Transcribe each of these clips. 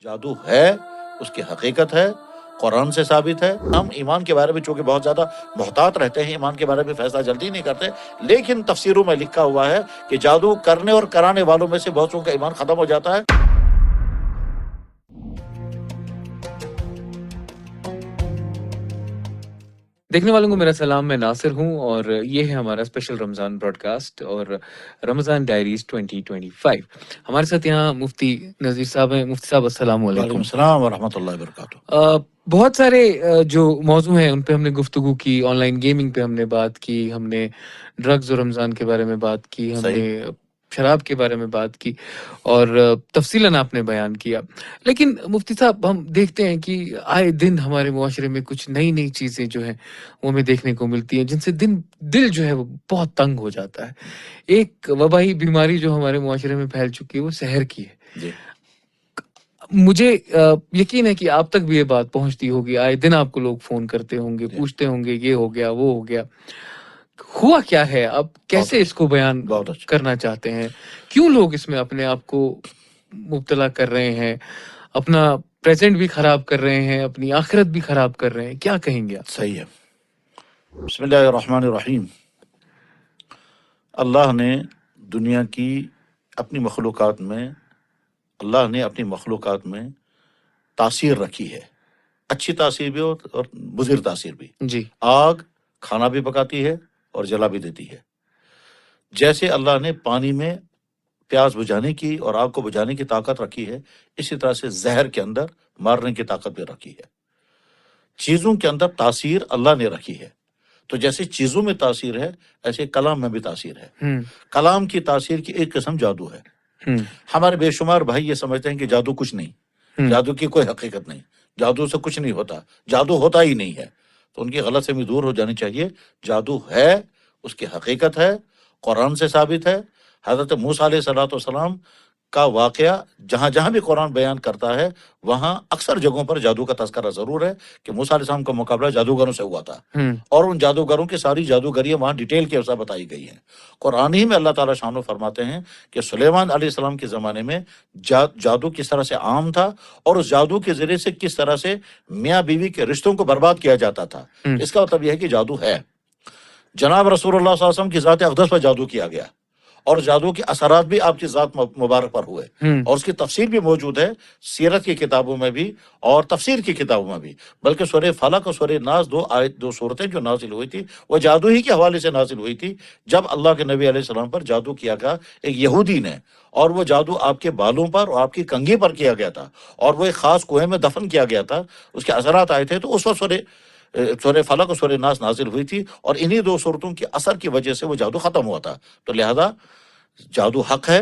جادو ہے، اس کی حقیقت ہے، قرآن سے ثابت ہے۔ ہم ایمان کے بارے میں چونکہ بہت زیادہ محتاط رہتے ہیں، ایمان کے بارے میں فیصلہ جلدی نہیں کرتے، لیکن تفسیروں میں لکھا ہوا ہے کہ جادو کرنے اور کرانے والوں میں سے بہت سو کا ایمان ختم ہو جاتا ہے۔ دیکھنے والوں کو میرا سلام، میں ناصر ہوں اور یہ ہے ہمارا اسپیشل رمضان براڈ کاسٹ اور رمضان ڈائریز 2025۔ ہمارے ساتھ یہاں مفتی نذیر صاحب ہیں۔ مفتی صاحب السلام وعلیکم علیکم۔ السلام ورحمۃ اللہ وبرکاتہ۔ بہت سارے جو موضوع ہیں ان پہ ہم نے گفتگو کی، آن لائن گیمنگ پہ ہم نے بات کی، ہم نے ڈرگز اور رمضان کے بارے میں بات کی، ہم صحیح۔ نے شراب کے بارے میں بات کی اور تفصیلاً آپ نے بیان کیا۔ لیکن مفتی صاحب، ہم دیکھتے ہیں کہ آئے دن ہمارے معاشرے میں کچھ نئی نئی چیزیں جو ہیں وہ ہمیں دیکھنے کو ملتی ہیں جن سے دل جو ہے وہ بہت تنگ ہو جاتا ہے۔ ایک وبائی بیماری جو ہمارے معاشرے میں پھیل چکی ہے وہ سحر کی ہے۔ جی مجھے یقین ہے کہ آپ تک بھی یہ بات پہنچتی ہوگی، آئے دن آپ کو لوگ فون کرتے ہوں گے، جی، پوچھتے ہوں گے یہ ہو گیا وہ ہو گیا۔ ہوا کیا ہے؟ آپ کیسے اس کو بیان بہت اچھا۔ کرنا چاہتے ہیں؟ کیوں لوگ اس میں اپنے آپ کو مبتلا کر رہے ہیں، اپنا پریزنٹ بھی خراب کر رہے ہیں، اپنی آخرت بھی خراب کر رہے ہیں؟ کیا کہیں گے آپ؟ صحیح ہے۔ بسم اللہ الرحمن الرحیم۔ اللہ نے دنیا کی اپنی مخلوقات میں اللہ نے اپنی مخلوقات میں تاثیر رکھی ہے، اچھی تاثیر بھی اور مضر تاثیر بھی۔ جی آگ کھانا بھی پکاتی ہے اور جلا بھی دیتی ہے۔ جیسے اللہ نے پانی میں پیاس بجھانے کی اور آگ کو بجھانے کی طاقت رکھی ہے، اسی طرح سے زہر کے اندر مارنے کی طاقت بھی رکھی ہے۔ چیزوں کے اندر تاثیر اللہ نے رکھی ہے، تو جیسے چیزوں میں تاثیر ہے ایسے کلام میں بھی تاثیر ہے۔ کلام کی تاثیر کی ایک قسم جادو ہے۔ ہمارے بے شمار بھائی یہ سمجھتے ہیں کہ جادو کچھ نہیں، جادو کی کوئی حقیقت نہیں، جادو سے کچھ نہیں ہوتا، جادو ہوتا ہی نہیں ہے، تو ان کی غلط فہمی دور ہو جانی چاہیے۔ جادو ہے، اس کی حقیقت ہے، قرآن سے ثابت ہے۔ حضرت موسیٰ علیہ الصلوۃ والسلام کا واقعہ جہاں جہاں بھی قرآن بیان کرتا ہے وہاں اکثر جگہوں پر جادو کا تذکرہ ضرور ہے کہ موسیٰ علیہ السلام کا مقابلہ جادوگروں سے ہوا تھا، اور ان جادوگروں کی ساری جادوگریاں وہاں ڈیٹیل کے ساتھ بتائی گئی ہیں۔ قرآن ہی میں اللہ تعالیٰ شان و فرماتے ہیں کہ سلیمان علیہ السلام کے زمانے میں جادو کس طرح سے عام تھا، اور اس جادو کے ذریعے سے کس طرح سے میاں بیوی کے رشتوں کو برباد کیا جاتا تھا۔ اس کا مطلب یہ ہے کہ جادو ہے۔ جناب رسول اللہ صلی اللہ علیہ وسلم کی ذات اقدس پر جادو کیا گیا، اور جادو کے اثرات بھی آپ کی ذات مبارک پر ہوئے، اور اس کی تفسیر بھی موجود ہے سیرت کی کتابوں میں بھی اور تفسیر کی کتابوں میں بھی۔ بلکہ سورہ فلق اور سورہ ناس دو سورتیں جو نازل ہوئی تھی وہ جادو ہی کے حوالے سے نازل ہوئی تھی، جب اللہ کے نبی علیہ السلام پر جادو کیا گیا ایک یہودی نے، اور وہ جادو آپ کے بالوں پر اور آپ کی کنگھی پر کیا گیا تھا، اور وہ ایک خاص کنویں میں دفن کیا گیا تھا، اس کے اثرات آئے تھے۔ تو اس وقت سورہ فلق اور سورہ ناس نازل ہوئی تھی، اور انہی دو صورتوں کے اثر کی وجہ سے وہ جادو ختم ہوا تھا۔ تو لہذا جادو حق ہے،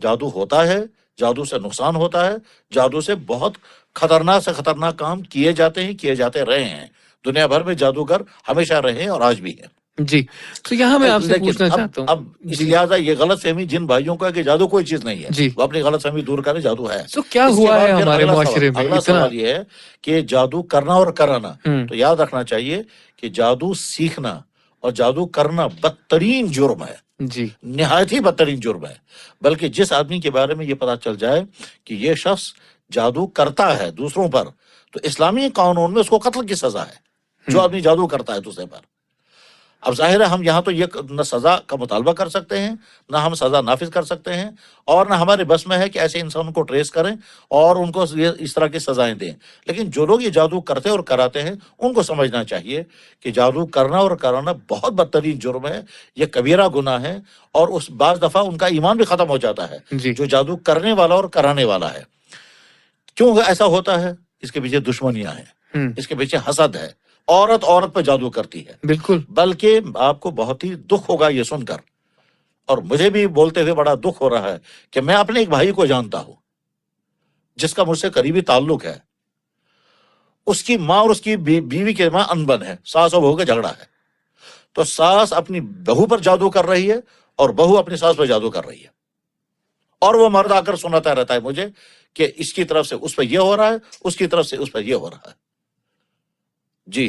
جادو ہوتا ہے، جادو سے نقصان ہوتا ہے، جادو سے بہت خطرناک سے خطرناک کام کیے جاتے ہیں، کیے جاتے رہے ہیں۔ دنیا بھر میں جادوگر ہمیشہ رہے ہیں اور آج بھی ہیں۔ جی، تو یہاں میں آپ سے لیکن پوچھنا چاہتا ہوں۔ اب اس لہٰذا یہ غلط فہمی جن بھائیوں کو ہے کہ جادو کوئی چیز نہیں ہے، جی، وہ اپنی غلط فہمی دور کریں، جادو ہے۔ تو کیا اس کے ہوا بعد ہے پھر ہمارے معاشرے میں اگلا اتنا؟ سوال یہ ہے کہ جادو کرنا اور کرانا، تو یاد رکھنا چاہیے کہ جادو سیکھنا اور جادو کرنا بدترین جرم ہے، جی نہایت ہی بدترین جرم ہے۔ بلکہ جس آدمی کے بارے میں یہ پتا چل جائے کہ یہ شخص جادو کرتا ہے دوسروں پر، تو اسلامی قانون میں اس کو قتل کی سزا ہے، جو آدمی جادو کرتا ہے دوسرے پر۔ اب ظاہر ہے ہم یہاں تو یہ نہ سزا کا مطالبہ کر سکتے ہیں، نہ ہم سزا نافذ کر سکتے ہیں، اور نہ ہمارے بس میں ہے کہ ایسے انسانوں کو ٹریس کریں اور ان کو اس طرح کی سزائیں دیں۔ لیکن جو لوگ یہ جادو کرتے اور کراتے ہیں ان کو سمجھنا چاہیے کہ جادو کرنا اور کرانا بہت بدترین جرم ہے، یہ کبیرہ گناہ ہے، اور اس بعض دفعہ ان کا ایمان بھی ختم ہو جاتا ہے جی جو جادو کرنے والا اور کرانے والا ہے۔ کیوں ایسا ہوتا ہے؟ اس کے پیچھے دشمنیاں ہیں، اس کے پیچھے حسد ہے۔ عورت پہ جادو کرتی ہے، بالکل۔ بلکہ آپ کو بہت ہی دکھ ہوگا یہ سن کر، اور مجھے بھی بولتے ہوئے بڑا دکھ ہو رہا ہے کہ میں اپنے ایک بھائی کو جانتا ہوں جس کا مجھ سے قریبی تعلق ہے، اس کی ماں اور اس کی بیوی کے ماں انبن ہے، ساس اور بہو کا جھگڑا ہے، تو ساس اپنی بہو پر جادو کر رہی ہے اور بہو اپنی ساس پر جادو کر رہی ہے، اور وہ مرد آ کر سناتا رہتا ہے مجھے کہ اس کی طرف سے اس پہ یہ ہو رہا ہے، اس کی طرف سے اس پہ یہ ہو رہا ہے۔ جی،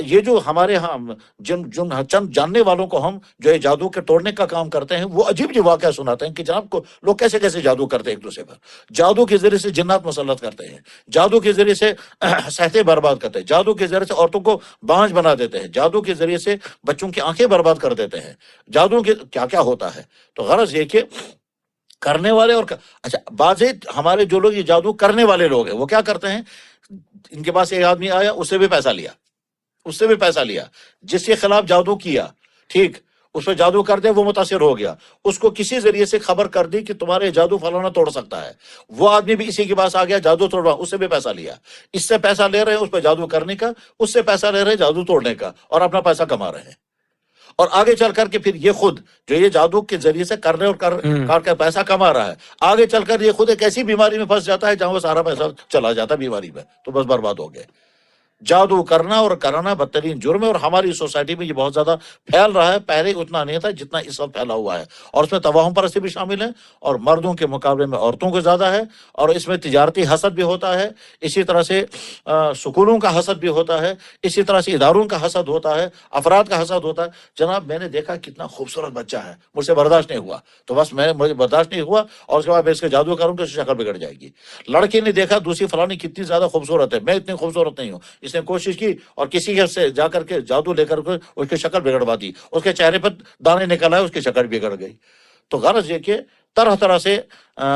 یہ جو ہمارے ہاں جن چند جاننے والوں کو ہم جو ہے جادو کے توڑنے کا کام کرتے ہیں، وہ عجیب جو واقعہ سناتے ہیں کہ جناب کو لوگ کیسے کیسے جادو کرتے ہیں ایک دوسرے پر، جادو کے ذریعے سے جنات مسلط کرتے ہیں، جادو کے ذریعے سے صحتیں برباد کرتے ہیں، جادو کے ذریعے سے عورتوں کو بانجھ بنا دیتے ہیں، جادو کے ذریعے سے بچوں کی آنکھیں برباد کر دیتے ہیں، جادو کے کیا کیا ہوتا ہے۔ تو غرض یہ کہ کرنے والے اور اچھا بعض ہمارے جو لوگ یہ جادو کرنے والے لوگ ہیں وہ کیا کرتے ہیں، ان کے پاس ایک آدمی آیا، اس سے بھی پیسہ لیا، اس سے بھی پیسہ لیا، جس کے خلاف جادو کیا، ٹھیک، اس پہ جادو کر دے، وہ متاثر ہو گیا، اس کو کسی ذریعے سے خبر کر دی کہ تمہارے جادو فلانا توڑ سکتا ہے، وہ آدمی بھی اسی کے پاس آ گیا، جادو توڑوا، اس سے بھی پیسہ لیا، اس سے پیسہ لے رہے ہیں اس پہ جادو کرنے کا، اس سے پیسہ لے رہے ہیں جادو توڑنے کا، اور اپنا پیسہ کما رہے ہیں۔ اور آگے چل کر کے پھر یہ خود جو یہ جادو کے ذریعے سے کرنے اور کر کے پیسہ کما رہا ہے، آگے چل کر یہ خود ایک ایسی بیماری میں پھنس جاتا ہے جہاں وہ سارا پیسہ چلا جاتا ہے بیماری میں، تو بس برباد ہو گئے۔ جادو کرنا اور کرانا بدترین جرم ہے، اور ہماری سوسائٹی میں یہ بہت زیادہ پھیل رہا ہے، پہلے اتنا نہیں تھا جتنا اس وقت پھیلا ہوا ہے، اور اس میں تواہم پرستی بھی شامل ہے، اور مردوں کے مقابلے میں عورتوں کو زیادہ ہے، اور اس میں تجارتی حسد بھی ہوتا ہے، اسی طرح سے سکولوں کا حسد بھی ہوتا ہے، اسی طرح سے اداروں کا حسد ہوتا ہے، افراد کا حسد ہوتا ہے۔ جناب میں نے دیکھا کتنا خوبصورت بچہ ہے، مجھ سے برداشت نہیں ہوا، تو بس مجھے برداشت نہیں ہوا، اور اس کے بعد میں اس کے جادو کروں تو اس کی شکل بگڑ جائے گی۔ لڑکی نے دیکھا دوسری فلانی کتنی زیادہ خوبصورت ہے، میں اتنی خوبصورت نہیں ہوں، اس نے کوشش کی اور کسی کے سے جا کر کے جادو لے کر کے اس کی شکل بگڑوا دی، اس کے چہرے پر دانے نکل آئے، اس کی شکل بگڑ گئی۔ تو غرض یہ کہ طرح طرح سے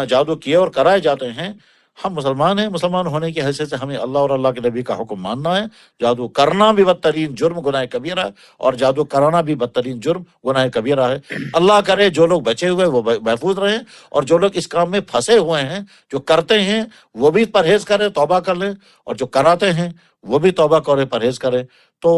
جادو کیے اور کرائے جاتے ہیں۔ ہم مسلمان ہیں، مسلمان ہونے کی حیثیت سے ہمیں اللہ اور اللہ کے نبی کا حکم ماننا ہے۔ جادو کرنا بھی بدترین جرم گناہ کبیرہ ہے، اور جادو کرانا بھی بدترین جرم گناہ کبیرہ ہے۔ اللہ کرے جو لوگ بچے ہوئے وہ محفوظ رہیں، اور جو لوگ اس کام میں پھنسے ہوئے ہیں، جو کرتے ہیں وہ بھی پرہیز کریں، توبہ کر لیں، اور جو کراتے ہیں وہ بھی توبہ کریں، پرہیز کریں، تو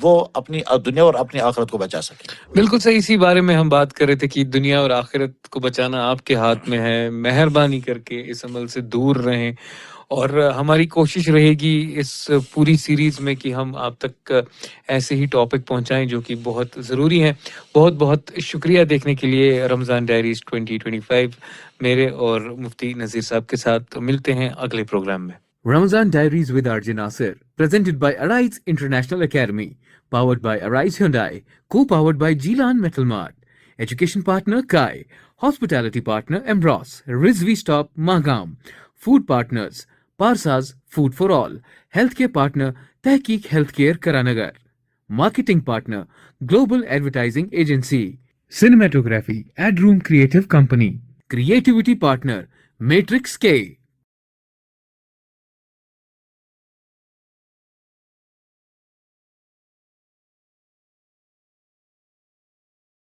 وہ اپنی دنیا اور اپنی آخرت کو بچا سکیں۔ بالکل صحیح، اسی بارے میں ہم بات کر رہے تھے کہ دنیا اور آخرت کو بچانا آپ کے ہاتھ میں ہے، مہربانی کر کے اس عمل سے دور رہیں، اور ہماری کوشش رہے گی اس پوری سیریز میں کہ ہم آپ تک ایسے ہی ٹاپک پہنچائیں جو کہ بہت ضروری ہیں۔ بہت بہت شکریہ دیکھنے کے لیے رمضان ڈائریز 2025 میرے اور مفتی نذیر صاحب کے ساتھ ملتے ہیں اگلے پروگرام میں۔ Ramadan Diaries with RJ Nasir, presented by Arise International Academy, powered by Arise Hyundai, co-powered by Gilan Metal Mart, education partner Kai, hospitality partner Embros, Rizvi Stop Magam, food partners Parsas Food for All, healthcare partner Tehqiq Healthcare Karanagar, marketing partner Global Advertising Agency, cinematography Ad Room Creative Company, creativity partner Matrix K.